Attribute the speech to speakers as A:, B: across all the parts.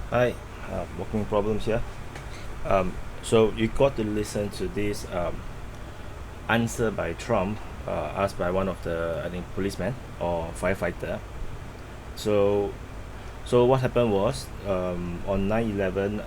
A: Hi, working problems here. Um, so you got to listen to this answer by Trump, asked by one of the I think policemen or firefighter. So so what happened was on 9/11,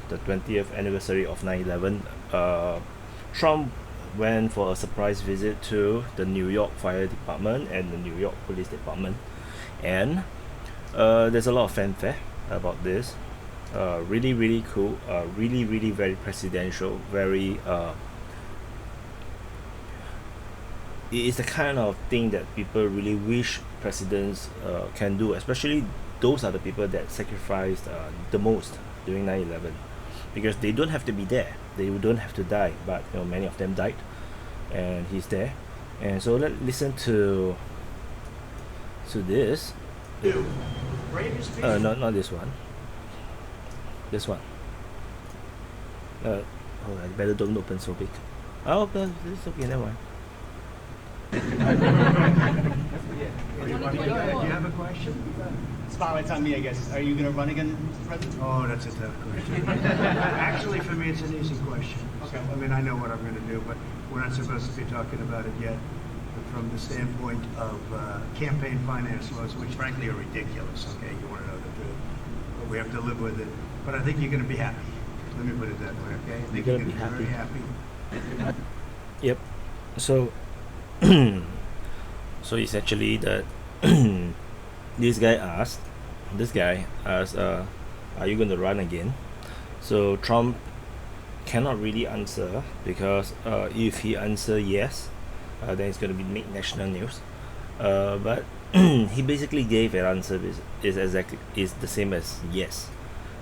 A: the 20th anniversary of 9/11, Trump went for a surprise visit to the New York Fire Department and the New York Police Department, and there's a lot of fanfare about this. Really, really cool. Really, really very presidential. Very. It is the kind of thing that people really wish presidents can do. Especially those are the people that sacrificed the most during 9/11, because they don't have to be there. They don't have to die, but many of them died, and he's there. And so let's listen to this. Not this one. This one. I better don't open so big. Oh, okay, it's okay, never mind.
B: Do you have a question?
C: Spotlight's on me, I guess. Are you going to run again, Mr. President?
B: Oh, that's a tough question. Actually, for me, it's an easy question.
C: Okay.
B: I mean, I know what I'm going to do, but we're not supposed to be talking about it yet. But from the standpoint of campaign finance laws, which frankly are ridiculous, okay? You want to know the truth. But we have to live with it. But I think you're going to be happy. Let me put it that way, okay? I think
A: You're
B: you're
A: gonna
B: going to
A: be
B: be very happy.
A: Yep. So, so essentially that this guy asked, are you going to run again? So Trump cannot really answer because if he answer yes, then it's going to be make national news. But he basically gave an answer is the same as yes.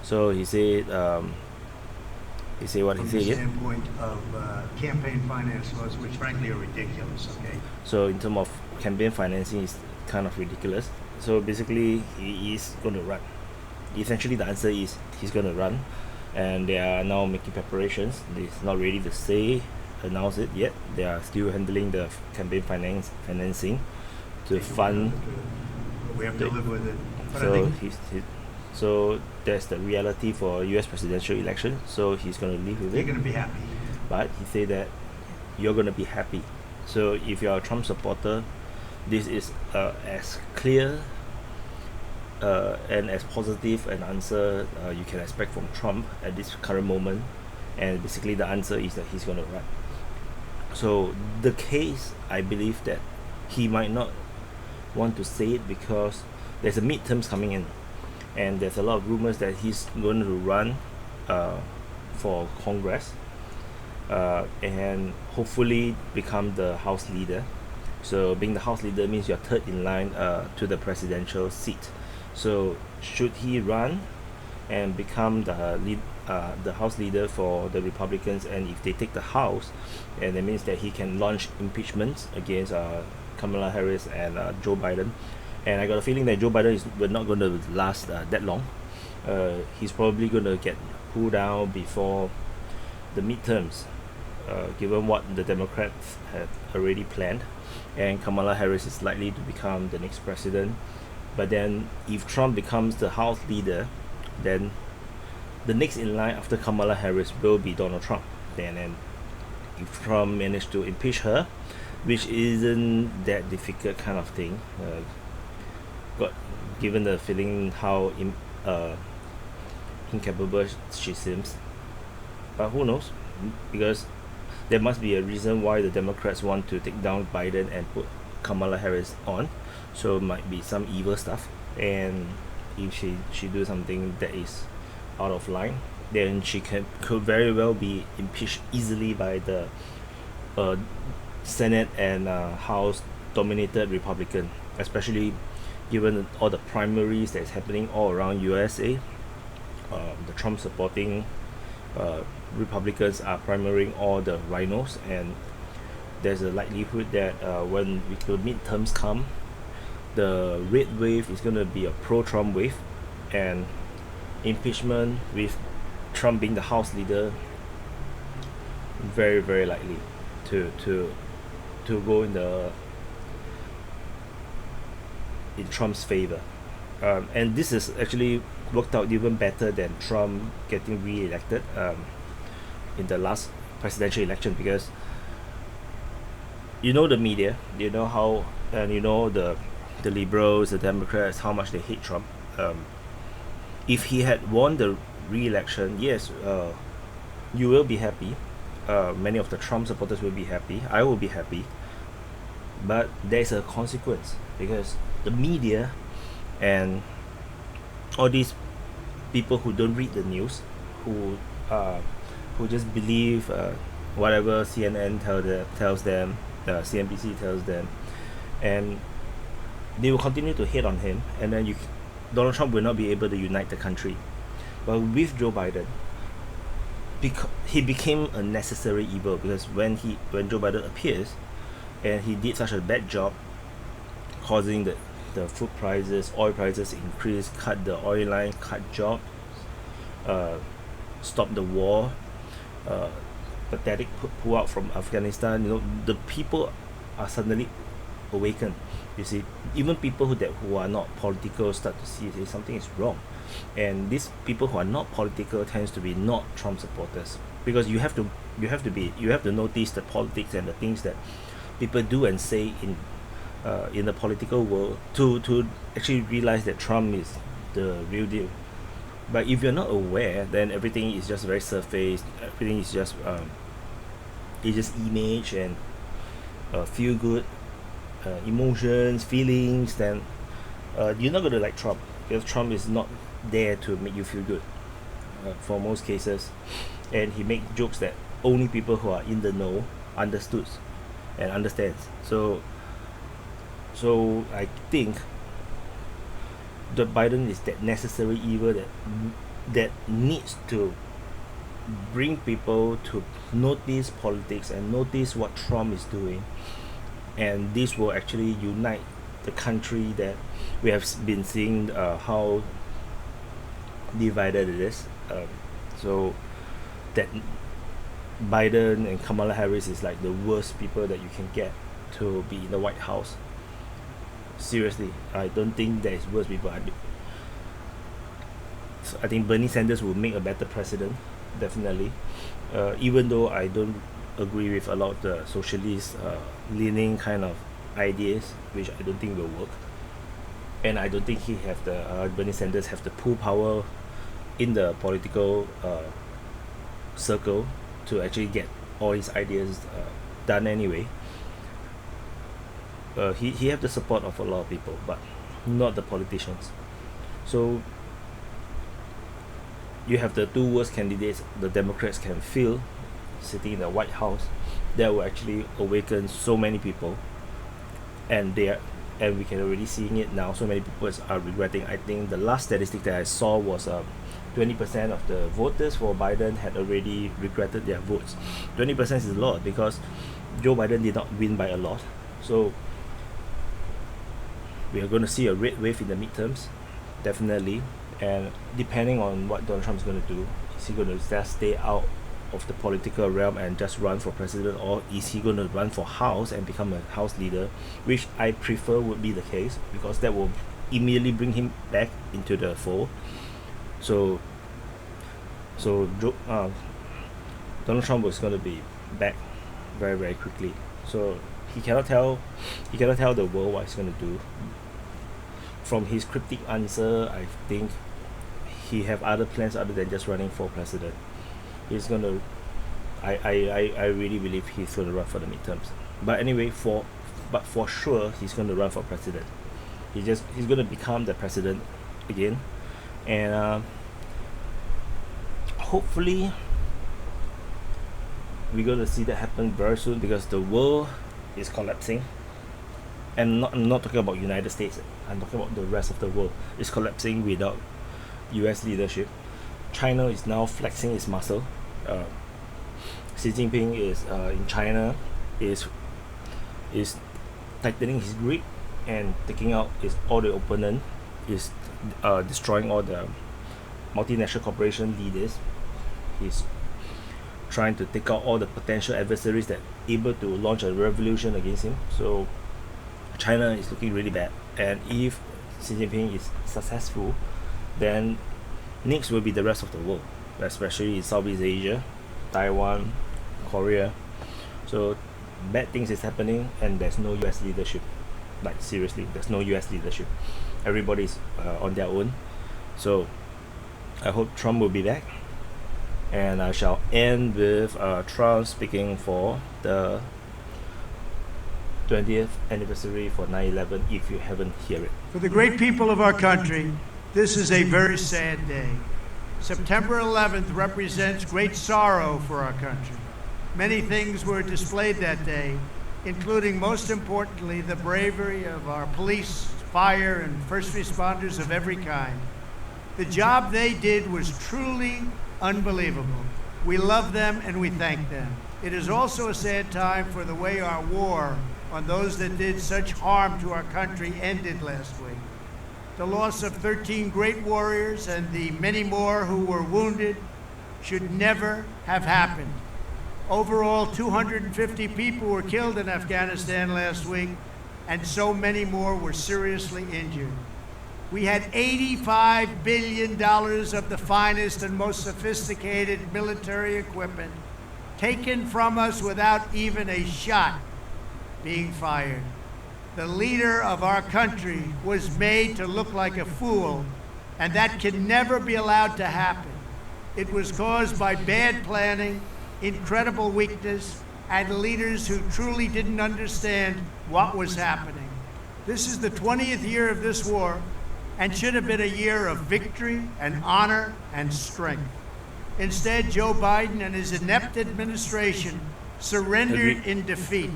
A: So he said what he
B: From the
A: said.
B: standpoint of campaign finance laws, which frankly are ridiculous, okay?
A: So in terms of campaign financing is kind of ridiculous. So basically he is going to run. Essentially the answer is he's going to run, and they are now making preparations. It's not ready to say announce it yet. They are still handling the campaign financing to fund.
B: But we have to
A: the-
B: live with it. But I
A: So
B: think
A: so that's the reality for U.S. presidential election. So he's going to live with
B: you're
A: it.
B: going to be happy.
A: But he said that you're going to be happy. So if you're a Trump supporter, this is as clear and as positive an answer you can expect from Trump at this current moment. And basically the answer is that he's going to run. So the case, I believe that he might not want to say it because there's a midterms coming in, and there's a lot of rumors that he's going to run uh, for Congress, and hopefully become the House leader. So being the House leader means you're third in line to the presidential seat. So should he run and become the House leader for the Republicans, and if they take the House, and that means that he can launch impeachments against Kamala Harris and Joe Biden. And I got a feeling that Joe Biden is we're not going to last that long. He's probably going to get pulled down before the midterms, given what the Democrats had already planned, and Kamala Harris is likely to become the next president. But then, if Trump becomes the House leader, then the next in line after Kamala Harris will be Donald Trump. And if Trump managed to impeach her, which isn't that difficult kind of thing, got given the feeling how incapable she seems. But who knows? Because there must be a reason why the Democrats want to take down Biden and put Kamala Harris on. So it might be some evil stuff. And if she do something that is out of line, then she could very well be impeached easily by the uh, Senate and House dominated Republican, especially given all the primaries that's happening all around USA. The Trump supporting uh, Republicans are primarying all the rhinos, and there's a likelihood that when the midterms come, the red wave is going to be a pro-Trump wave, and impeachment with Trump being the House leader very very likely to go in Trump's favor. And this is actually worked out even better than Trump getting re-elected in the last presidential election, because you know the media, you know how, and you know the liberals, the Democrats, how much they hate Trump. If he had won the re-election, yes, you will be happy. Many of the Trump supporters will be happy. I will be happy. But there's a consequence, because the media and all these people who don't read the news, who who just believe whatever CNN tells them, CNBC tells them, and they will continue to hate on him, and then Donald Trump will not be able to unite the country. But with Joe Biden, he became a necessary evil, because when Joe Biden appears, and he did such a bad job causing the food prices, oil prices increase, cut the oil line, cut jobs, stop the war, pathetic pull out from Afghanistan. The people are suddenly awakened. You see, even people who are not political start to see something is wrong, and these people who are not political tends to be not Trump supporters, because you have to notice the politics and the things that people do and say in the political world to actually realize that Trump is the real deal. But if you're not aware, then everything is just very surface. Everything is just it's just image and feel good emotions, feelings. Then you're not gonna like Trump, because Trump is not there to make you feel good for most cases, and he makes jokes that only people who are in the know understood and understands. So I think that Biden is that necessary evil that needs to bring people to notice politics and notice what Trump is doing, and this will actually unite the country that we have been seeing how divided it is. So that Biden and Kamala Harris is like the worst people that you can get to be in the White House. Seriously, I don't think there is worse people. I think Bernie Sanders will make a better president, definitely. Even though I don't agree with a lot of the socialist leaning kind of ideas, which I don't think will work. And I don't think Bernie Sanders have the pull power in the political circle to actually get all his ideas done anyway. He have the support of a lot of people, but not the politicians. So you have the two worst candidates the Democrats can feel sitting in the White House, that will actually awaken so many people, and we can already seeing it now. So many people are regretting. I think the last statistic that I saw was 20% of the voters for Biden had already regretted their votes. 20% is a lot, because Joe Biden did not win by a lot. So we are going to see a red wave in the midterms, definitely. And depending on what Donald Trump is going to do, is he going to just stay out of the political realm and just run for president, or is he going to run for House and become a House leader, which I prefer would be the case, because that will immediately bring him back into the fold. So Donald Trump was going to be back very, very quickly. So he cannot tell the world what he's going to do. From his cryptic answer, I think he have other plans other than just running for president. He's gonna I really believe he's gonna run for the midterms. But anyway, for sure he's gonna run for president. He's gonna become the president again, and hopefully we're gonna see that happen very soon, because the world is collapsing. And I'm not talking about United States, I'm talking about the rest of the world is collapsing without US leadership. China is now flexing its muscle. Xi Jinping is in China is tightening his grip and taking out all the opponent, is destroying all the multinational corporation leaders. He's trying to take out all the potential adversaries that able to launch a revolution against him. So China is looking really bad, and if Xi Jinping is successful, then Next will be the rest of the world, especially in Southeast Asia, Taiwan, Korea. So bad things is happening, and there's no US leadership. Like seriously, there's no US leadership. Everybody's on their own. So I hope Trump will be back. And I shall end with Trump speaking for the 20th anniversary for 9/11, if you haven't heard it.
B: For the great people of our country, this is a very sad day. September 11th represents great sorrow for our country. Many things were displayed that day, including, most importantly, the bravery of our police, fire, and first responders of every kind. The job they did was truly unbelievable. We love them and we thank them. It is also a sad time for the way our war on those that did such harm to our country ended last week. The loss of 13 great warriors and the many more who were wounded should never have happened. Overall, 250 people were killed in Afghanistan last week, and so many more were seriously injured. We had $85 billion of the finest and most sophisticated military equipment taken from us without even a shot being fired. The leader of our country was made to look like a fool, and that can never be allowed to happen. It was caused by bad planning, incredible weakness, and leaders who truly didn't understand what was happening. This is the 20th year of this war, and should have been a year of victory and honor and strength. Instead, Joe Biden and his inept administration surrendered in defeat.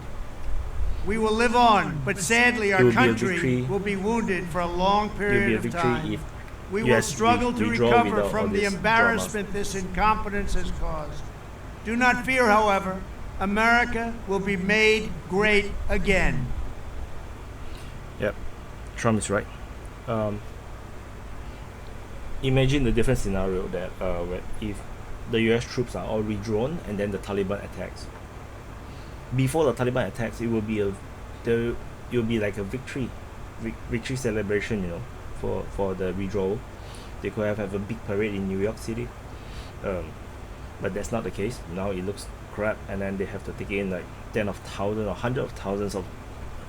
B: We will live on, but sadly our country will be wounded for a long period of time. We will struggle to recover from the embarrassment this incompetence has caused. Do not fear, however, America will be made great again.
A: Yep, Trump is right. Imagine the different scenario that if the US troops are all redrawn and then the Taliban attacks. Before the Taliban attacks, it will be like a victory celebration, for the withdrawal. They could have a big parade in New York City, but that's not the case. Now it looks crap, and then they have to take in like 10 of thousands or 100 of thousands of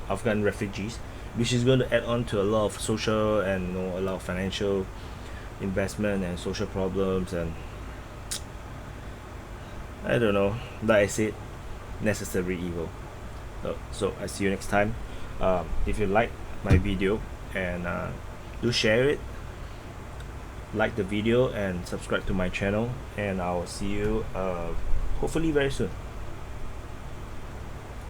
A: Afghan refugees, which is going to add on to a lot of social and a lot of financial investment and social problems, and I don't know, like I said, necessary evil. So I see you next time. If you like my video, and do share it, like the video, and subscribe to my channel, and I'll see you hopefully very soon.